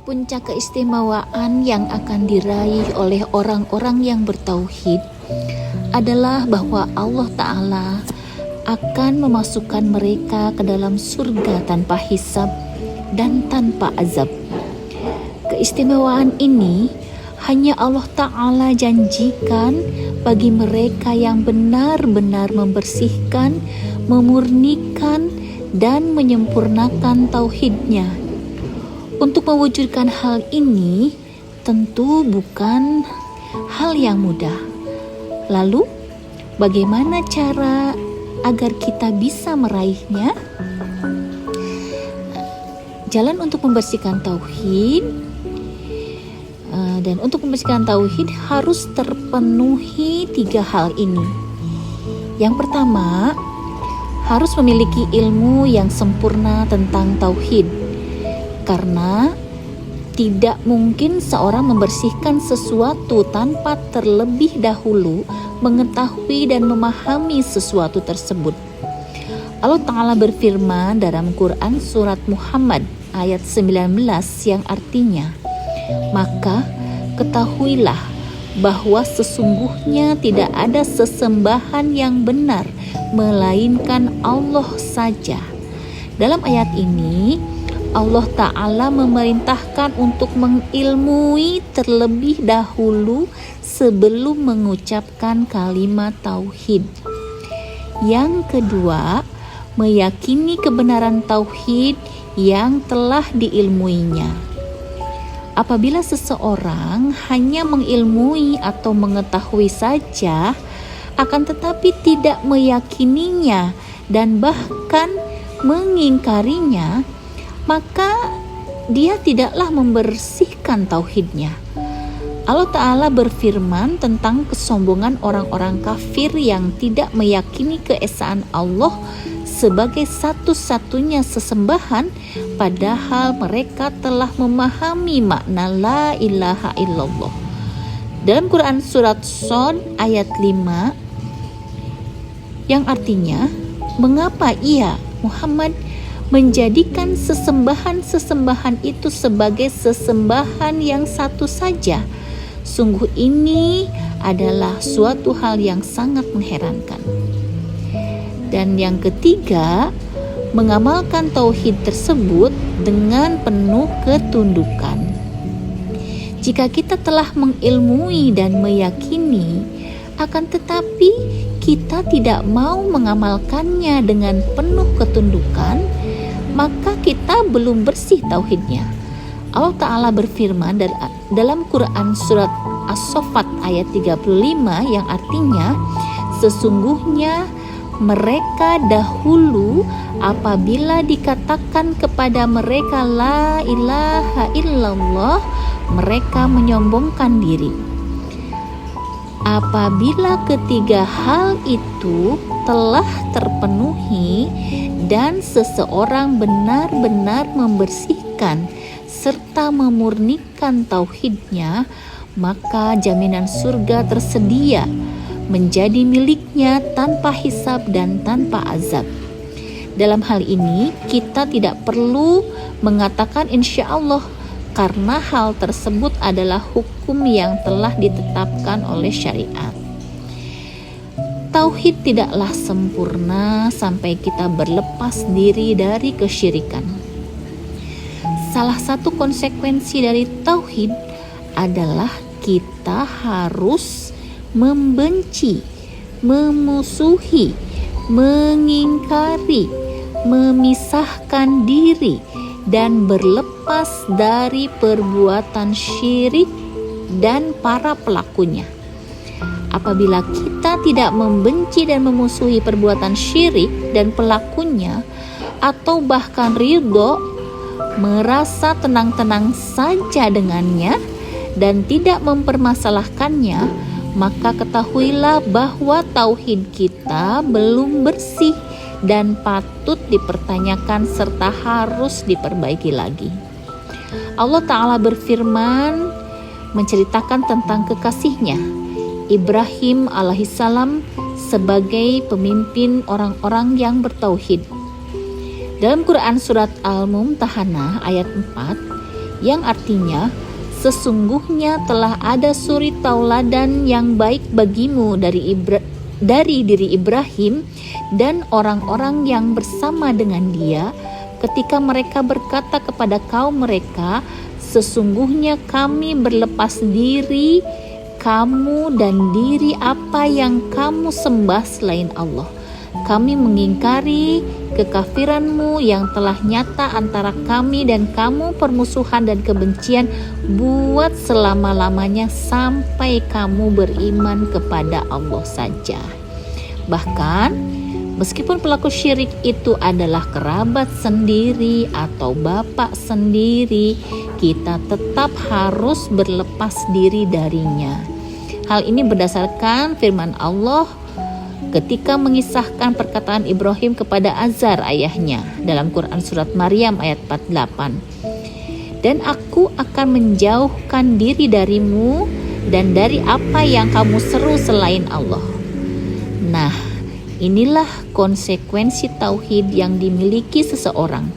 Puncak keistimewaan yang akan diraih oleh orang-orang yang bertauhid adalah bahwa Allah Ta'ala akan memasukkan mereka ke dalam surga tanpa hisab dan tanpa azab. Keistimewaan ini hanya Allah Ta'ala janjikan bagi mereka yang benar-benar membersihkan, memurnikan, dan menyempurnakan tauhidnya. Untuk mewujudkan hal ini tentu bukan hal yang mudah. Lalu, bagaimana cara agar kita bisa meraihnya? Jalan untuk membersihkan tauhid, dan untuk membersihkan tauhid harus terpenuhi 3 hal ini. Yang pertama, harus memiliki ilmu yang sempurna tentang tauhid. Karena tidak mungkin seorang membersihkan sesuatu tanpa terlebih dahulu mengetahui dan memahami sesuatu tersebut. Allah Ta'ala berfirman dalam Quran surat Muhammad ayat 19 yang artinya, "Maka ketahuilah bahwa sesungguhnya tidak ada sesembahan yang benar melainkan Allah saja." Dalam ayat ini Allah Ta'ala memerintahkan untuk mengilmui terlebih dahulu sebelum mengucapkan kalimat tauhid. Yang kedua, meyakini kebenaran tauhid yang telah diilmuinya. Apabila seseorang hanya mengilmui atau mengetahui saja, akan tetapi tidak meyakininya dan bahkan mengingkarinya, maka dia tidaklah membersihkan tauhidnya. Allah Ta'ala berfirman tentang kesombongan orang-orang kafir yang tidak meyakini keesaan Allah sebagai satu-satunya sesembahan, padahal mereka telah memahami makna la ilaha illallah. Dalam Quran surat Shad ayat 5 yang artinya, "Mengapa ia Muhammad menjadikan sesembahan-sesembahan itu sebagai sesembahan yang satu saja? Sungguh ini adalah suatu hal yang sangat mengherankan." Dan yang ketiga, mengamalkan tauhid tersebut dengan penuh ketundukan. Jika kita telah mengilmui dan meyakini, akan tetapi kita tidak mau mengamalkannya dengan penuh ketundukan, maka kita belum bersih tauhidnya. Allah Ta'ala berfirman dalam Quran surat As-Saffat ayat 35 yang artinya, "Sesungguhnya mereka dahulu apabila dikatakan kepada mereka la ilaha illallah, mereka menyombongkan diri. Apabila ketiga hal itu telah terpenuhi dan seseorang benar-benar membersihkan serta memurnikan tauhidnya, maka jaminan surga tersedia menjadi miliknya tanpa hisab dan tanpa azab." Dalam hal ini kita tidak perlu mengatakan insya Allah, karena hal tersebut adalah hukum yang telah ditetapkan oleh syariat. Tauhid tidaklah sempurna sampai kita berlepas diri dari kesyirikan. Salah satu konsekuensi dari tauhid adalah kita harus membenci, memusuhi, mengingkari, memisahkan diri, dan berlepas dari perbuatan syirik dan para pelakunya. Apabila kita tidak membenci dan memusuhi perbuatan syirik dan pelakunya, atau bahkan ridho, merasa tenang-tenang saja dengannya dan tidak mempermasalahkannya, maka ketahuilah bahwa tauhid kita belum bersih dan patut dipertanyakan serta harus diperbaiki lagi. Allah Ta'ala berfirman menceritakan tentang kekasihnya Ibrahim alaihissalam sebagai pemimpin orang-orang yang bertauhid. Dalam Quran surat Al-Mumtahanah ayat 4 yang artinya sesungguhnya telah ada suri tauladan yang baik bagimu dari diri Ibrahim dan orang-orang yang bersama dengan dia, ketika mereka berkata kepada kaum mereka, sesungguhnya kami berlepas diri kamu dan diri apa yang kamu sembah selain Allah. Kami mengingkari kekafiranmu yang telah nyata antara kami dan kamu, permusuhan dan kebencian buat selama-lamanya sampai kamu beriman kepada Allah saja. Bahkan meskipun pelaku syirik itu adalah kerabat sendiri atau bapak sendiri, kita tetap harus berlepas diri darinya. Hal ini berdasarkan firman Allah ketika mengisahkan perkataan Ibrahim kepada Azar ayahnya dalam Quran surat Maryam ayat 48. Dan aku akan menjauhkan diri darimu dan dari apa yang kamu seru selain Allah. Nah, inilah konsekuensi tauhid yang dimiliki seseorang,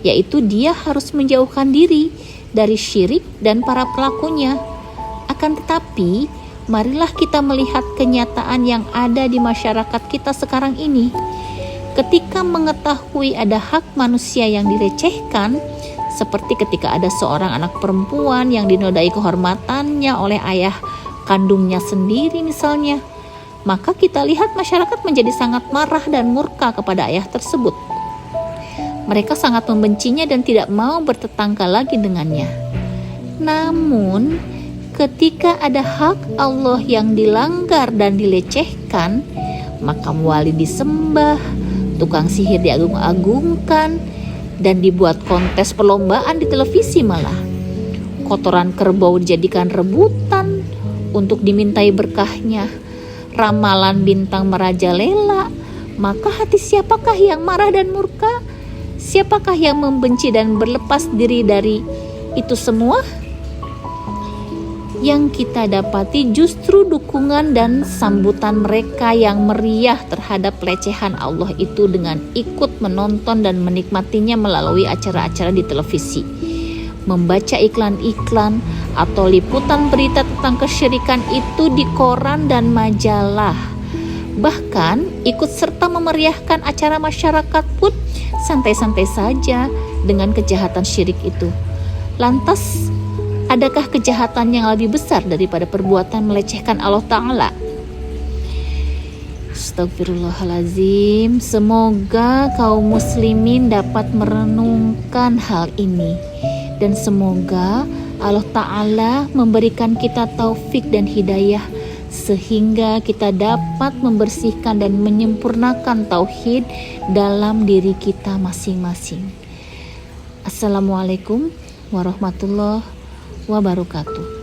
yaitu dia harus menjauhkan diri dari syirik dan para pelakunya. Akan tetapi, marilah kita melihat kenyataan yang ada di masyarakat kita sekarang ini. Ketika mengetahui ada hak manusia yang dilecehkan, seperti ketika ada seorang anak perempuan yang dinodai kehormatannya oleh ayah kandungnya sendiri misalnya, maka kita lihat masyarakat menjadi sangat marah dan murka kepada ayah tersebut. Mereka sangat membencinya dan tidak mau bertetangga lagi dengannya. Namun, ketika ada hak Allah yang dilanggar dan dilecehkan, makam wali disembah, tukang sihir diagung-agungkan, dan dibuat kontes perlombaan di televisi malah. Kotoran kerbau dijadikan rebutan untuk dimintai berkahnya. Ramalan bintang merajalela, maka hati siapakah yang marah dan murka? Siapakah yang membenci dan berlepas diri dari itu semua? Yang kita dapati justru dukungan dan sambutan mereka yang meriah terhadap pelecehan Allah itu dengan ikut menonton dan menikmatinya melalui acara-acara di televisi, membaca iklan-iklan atau liputan berita tentang kesyirikan itu di koran dan majalah, bahkan ikut serta memeriahkan acara masyarakat pun santai-santai saja dengan kejahatan syirik itu. Lantas, adakah kejahatan yang lebih besar daripada perbuatan melecehkan Allah Ta'ala? Astagfirullahalazim. Semoga kaum muslimin dapat merenungkan hal ini, dan semoga Allah Ta'ala memberikan kita taufik dan hidayah sehingga kita dapat membersihkan dan menyempurnakan tauhid dalam diri kita masing-masing. Assalamualaikum warahmatullahi wabarakatuh.